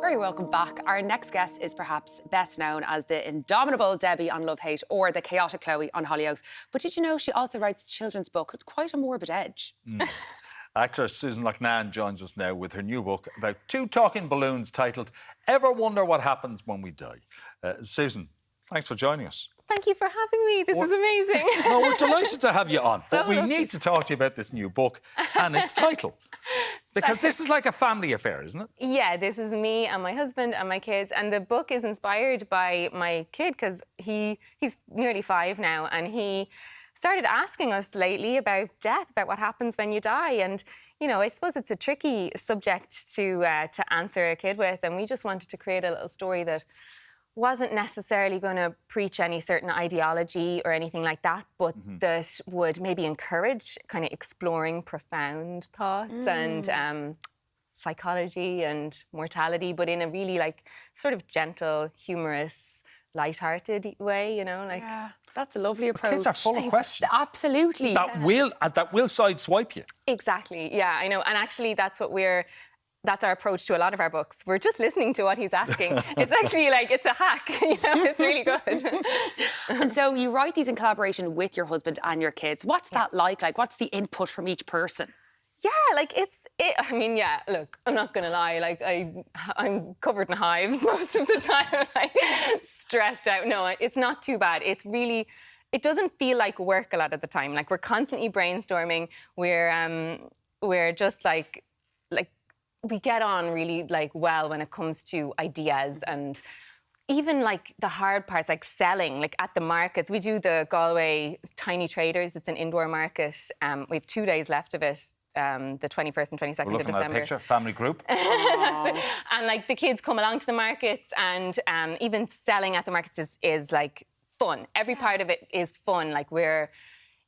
Very welcome back. Our next guest is perhaps best known as the indomitable Debbie on Love Hate or the chaotic Chloe on Hollyoaks. But did you know she also writes children's book with quite a morbid edge? Actress Susan Loughnane joins us now with her new book about two talking balloons titled Ever Wonder What Happens When We Die? Susan, thanks for joining us. Thank you for having me. This is amazing. No, we're delighted to have you on. But we need to talk to you about this new book and its title. Because this is like a family affair, isn't it? Yeah, this is me and my husband and my kids. And the book is inspired by my kid because he's nearly 5 now, and he started asking us lately about death, about what happens when you die. And, you know, I suppose it's a tricky subject to answer a kid with. And we just wanted to create a little story that wasn't necessarily going to preach any certain ideology or anything like that, but that would maybe encourage kind of exploring profound thoughts and psychology and mortality, but in a really like sort of gentle, humorous, light-hearted way, you know, like. Yeah, that's a lovely approach. Kids are full of questions. Absolutely. That will sideswipe you. Exactly. Yeah, I know. And actually, that's our approach to a lot of our books. We're just listening to what he's asking. It's actually like, it's a hack, you know, it's really good. And so you write these in collaboration with your husband and your kids. What's that like? Like, what's the input from each person? Yeah, like I mean, yeah, look, I'm not going to lie, like I'm covered in hives most of the time, like stressed out. No, it's not too bad. It's really, it doesn't feel like work a lot of the time. Like we're constantly brainstorming. We're just like, we get on really like well when it comes to ideas, and even like the hard parts, like selling, like at the markets. We do the Galway Tiny Traders. It's an indoor market. We have 2 days left of it, the 21st and 22nd of December. We're looking at a picture, family group. And like the kids come along to the markets, and even selling at the markets is like fun. Every part of it is fun. Like we're,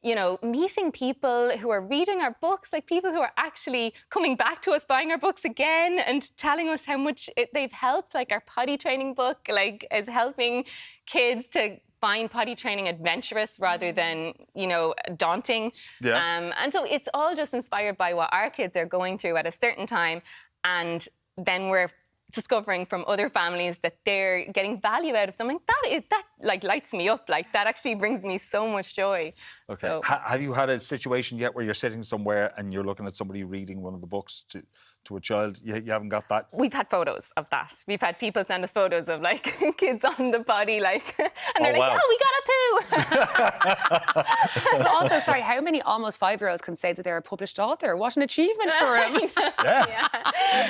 you know, meeting people who are reading our books, like people who are actually coming back to us, buying our books again and telling us how much they've helped. Like our potty training book, like, is helping kids to find potty training adventurous rather than, you know, daunting. Yeah. And so it's all just inspired by what our kids are going through at a certain time. And then we're discovering from other families that they're getting value out of them, and that like lights me up. Like that actually brings me so much joy. Okay. So. Have you had a situation yet where you're sitting somewhere and you're looking at somebody reading one of the books to a child? You haven't got that? We've had photos of that. We've had people send us photos of like kids on the potty, like, and they're like, "Oh, we got a poo." But also, sorry, how many almost 5-year-olds can say that they're a published author? What an achievement for him!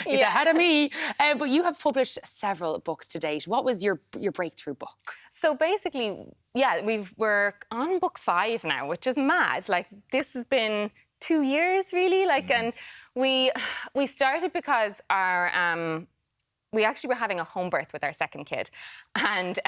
He's ahead of me. But you have published several books to date. What was your breakthrough book? So basically, yeah, we're on book 5 now, which is mad. Like this has been 2 years really. Like, and we started because we actually were having a home birth with our second kid, and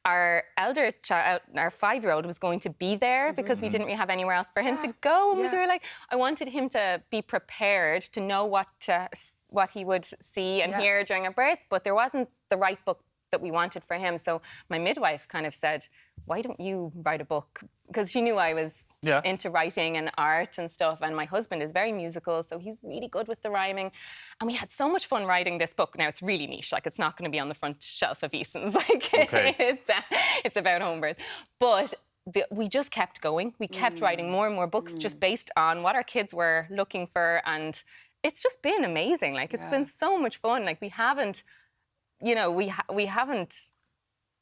our elder child, our 5-year-old, was going to be there because we didn't really have anywhere else for him to go. And we were like, I wanted him to be prepared to know what he would see and hear during a birth, but there wasn't the right book that we wanted for him. So my midwife kind of said, why don't you write a book? Because she knew I was into writing and art and stuff, and my husband is very musical, so he's really good with the rhyming. And we had so much fun writing this book. Now, it's really niche, like it's not going to be on the front shelf of Eason's. Like, it's about home birth. But we just kept going. We kept writing more and more books just based on what our kids were looking for, and it's just been amazing. Like, it's been so much fun. Like, we haven't, you know, we haven't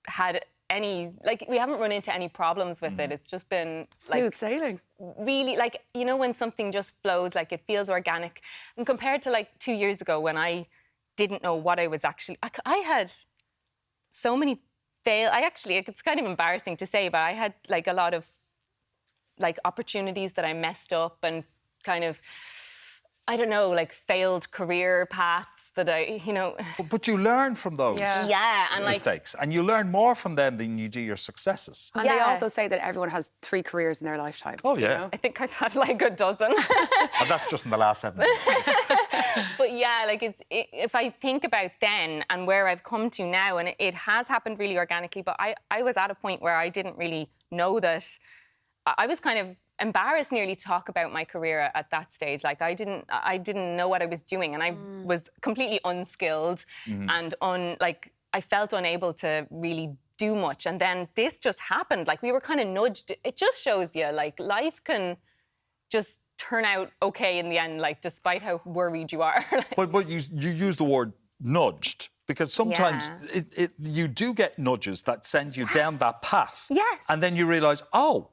had any, like, we haven't run into any problems with it. It's just been smooth sailing. Really, like, you know, when something just flows, like it feels organic. And compared to like 2 years ago when I didn't know what I was actually, I had so many it's kind of embarrassing to say, but I had like a lot of like opportunities that I messed up, and kind of, I don't know, like failed career paths that I, you know. But you learn from those and mistakes, and you learn more from them than you do your successes. And they also say that everyone has 3 careers in their lifetime. Oh, yeah. You know? I think I've had like a dozen. And that's just in the last 7 years. But yeah, like if I think about then and where I've come to now, and it has happened really organically, but I was at a point where I didn't really know that. I was kind of embarrassed nearly to talk about my career at that stage. Like I didn't know what I was doing, and I was completely unskilled and I felt unable to really do much. And then this just happened. Like we were kind of nudged. It just shows you like life can just turn out okay in the end, like despite how worried you are. But you use the word nudged, because sometimes you do get nudges that send you down that path. Yes. And then you realise, oh,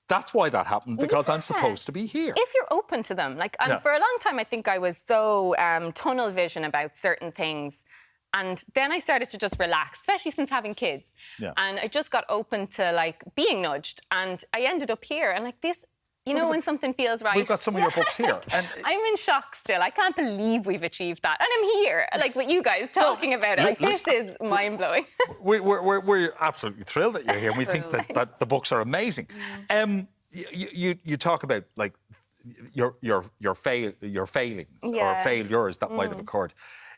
that's why that happened, because I'm supposed to be here. If you're open to them. Like, and for a long time, I think I was so tunnel vision about certain things. And then I started to just relax, especially since having kids. Yeah. And I just got open to, like, being nudged. And I ended up here. And, like, this... You know when something feels right? We've got some of your books here. And I'm in shock still. I can't believe we've achieved that. And I'm here, like with you guys talking about it. Like, this is mind-blowing. We're absolutely thrilled that you're here. And we think that the books are amazing. You talk about, like, your failings or failures that might have occurred.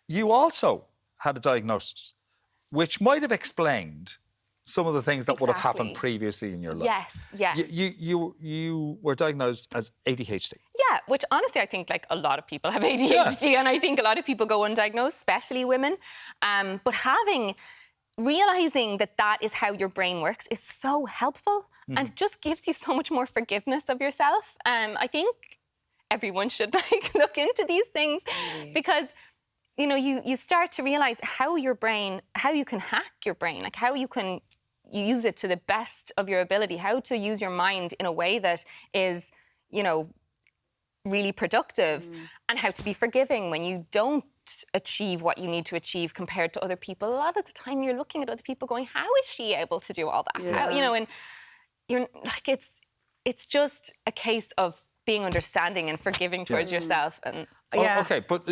You also had a diagnosis which might have explained some of the things that would have happened previously in your life. Yes. You were diagnosed as ADHD. Yeah, which honestly I think like a lot of people have ADHD, and I think a lot of people go undiagnosed, especially women. But realising that is how your brain works is so helpful, and it just gives you so much more forgiveness of yourself. I think everyone should like look into these things because you know you start to realise how you can hack your brain, like how you can use it to the best of your ability, how to use your mind in a way that is, you know, really productive, and how to be forgiving when you don't achieve what you need to achieve compared to other people. A lot of the time you're looking at other people going, how is she able to do all that? How, you know, and you're like, it's just a case of being understanding and forgiving towards yourself. And okay, but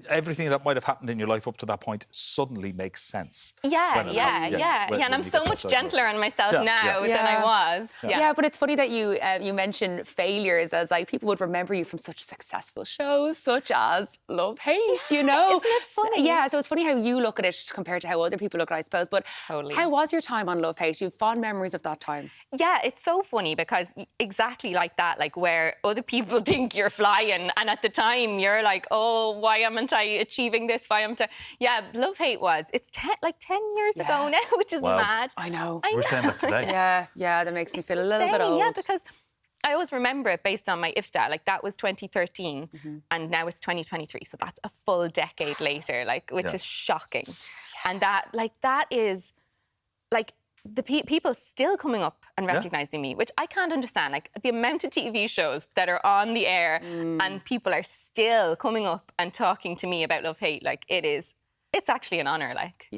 everything that might have happened in your life up to that point suddenly makes sense. And I'm so much gentler on myself now than I was. Yeah, but it's funny that you mentioned failures, as like people would remember you from such successful shows such as Love Hate, you know. Isn't it funny? So it's funny how you look at it compared to how other people look at it, I suppose. But how was your time on Love Hate? You have fond memories of that time? Yeah, it's so funny because exactly like that, like where other people think you're flying, and at the time you're like, oh, why am I achieving this? Yeah, Love Hate it's 10 years ago now, which is mad. I know. We're saying that today. Yeah, that makes me feel a little bit old. Yeah, because I always remember it based on my IFTA. Like that was 2013, and now it's 2023, so that's a full decade later. Like, which is shocking, and that is like. The people still coming up and recognising me, which I can't understand. Like the amount of TV shows that are on the air and people are still coming up and talking to me about Love Hate. Like it's actually an honour. Like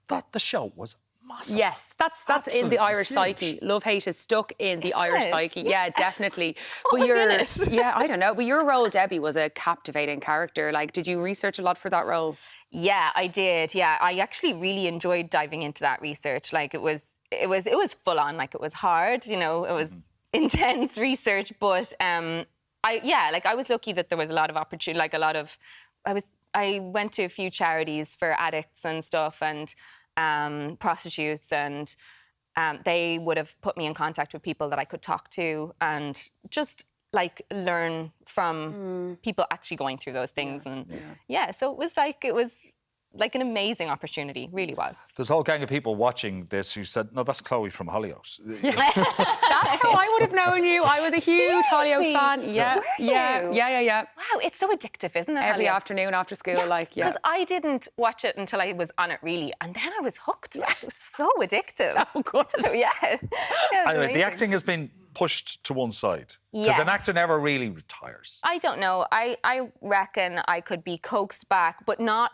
But the show was massive. Yes, that's in the Irish psyche. Love Hate is stuck in the Irish psyche. Yeah, definitely. But I don't know. But your role, Debbie, was a captivating character. Like, did you research a lot for that role? Yeah, I did. Yeah, I actually really enjoyed diving into that research. Like it was full on. Like it was hard. You know, it was intense research. But I was lucky that there was a lot of opportunity. Like I went to a few charities for addicts and stuff, and prostitutes, and they would have put me in contact with people that I could talk to and just like learn from people actually going through those things. So it was like an amazing opportunity, really was. There's a whole gang of people watching this who said, no, that's Chloe from Hollyoaks. That's how I would have known you. I was a huge Hollyoaks fan. Yeah. Wow, it's so addictive, isn't it? Every afternoon after school, Because I didn't watch it until I was on it, really. And then I was hooked. Like, it was so addictive. So good. Anyway, the acting has been pushed to one side. Because an actor never really retires. I don't know. I reckon I could be coaxed back, but not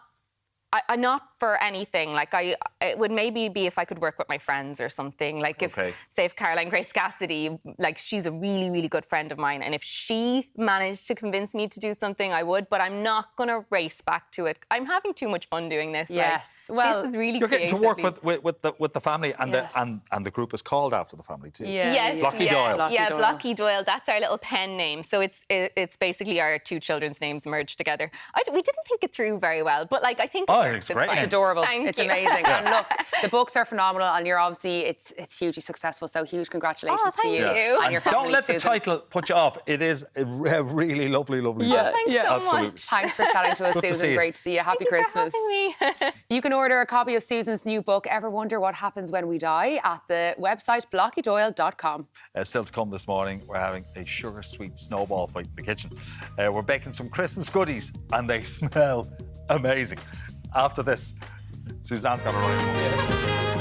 for anything. Like it would maybe be if I could work with my friends or something. Like if Caroline Grace Cassidy, like she's a really, really good friend of mine, and if she managed to convince me to do something, I would. But I'm not going to race back to it. I'm having too much fun doing this. Yes, this is really. You're getting to work with the family, and the group is called after the family too. Blockie Doyle. Blockie Doyle. That's our little pen name. So it's basically our two children's names merged together. We didn't think it through very well, but like I think. It's great. adorable. Thank It's you. amazing. And look, the books are phenomenal, and you're obviously it's hugely successful. So huge congratulations to thank you you. and your family. Don't let the Susan. title put you off. It is a really lovely book. Thanks so Absolutely. much. Thanks for chatting to us, Good to Susan. see you. Great to see you. Happy Thank you for Christmas. having me. You can order a copy of Susan's new book, Ever Wonder What Happens When We Die, at the website blockiedoyle.com. Still to come this morning, we're having a sugar-sweet snowball fight in the kitchen. We're baking some Christmas goodies, and they smell amazing. After this, Suzanne's got a right.